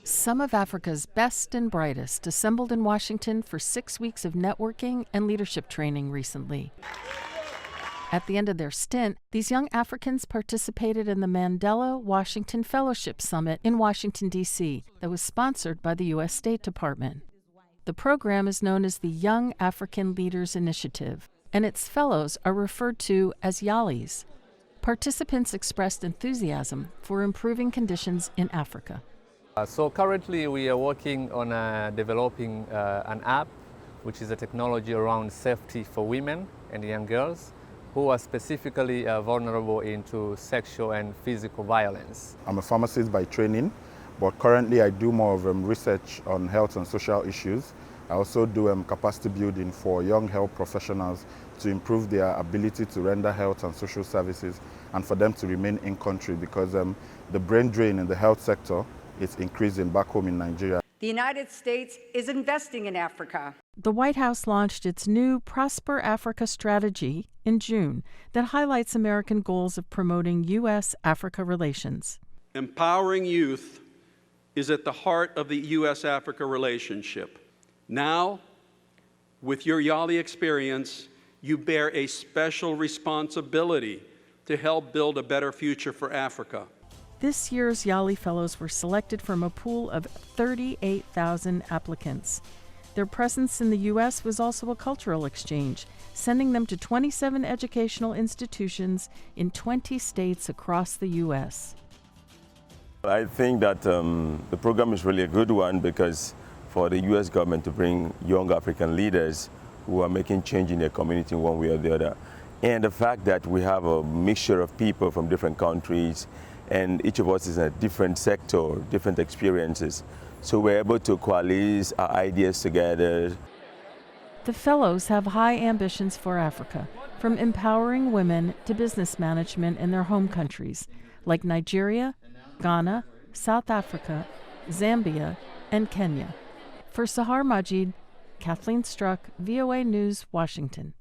Some of Africa's best and brightest assembled in Washington for 6 weeks of networking and leadership training recently. At the end of their stint, these young Africans participated in the Mandela Washington Fellowship Summit in Washington, D.C., that was sponsored by the U.S. State Department. The program is known as the Young African Leaders Initiative, and its fellows are referred to as YALIs. Participants expressed enthusiasm for improving conditions in Africa. So currently we are working on developing an app, which is a technology around safety for women and young girls who are specifically vulnerable into sexual and physical violence. I'm a pharmacist by training, but currently I do more of research on health and social issues. I also do capacity building for young health professionals to improve their ability to render health and social services and for them to remain in country, because the brain drain in the health sector is increasing back home in Nigeria. The United States is investing in Africa. The White House launched its new Prosper Africa strategy in June that highlights American goals of promoting U.S.-Africa relations. Empowering youth is at the heart of the U.S.-Africa relationship. Now, with your YALI experience, you bear a special responsibility to help build a better future for Africa. This year's YALI Fellows were selected from a pool of 38,000 applicants. Their presence in the U.S. was also a cultural exchange, sending them to 27 educational institutions in 20 states across the U.S. I think that the program is really a good one, because for the U.S. government to bring young African leaders who are making change in their community in one way or the other, and the fact that we have a mixture of people from different countries, and each of us is in a different sector, different experiences. So we're able to coalesce our ideas together. The fellows have high ambitions for Africa, from empowering women to business management in their home countries, like Nigeria, Ghana, South Africa, Zambia, and Kenya. For Sahar Majid, Kathleen Struck, VOA News, Washington.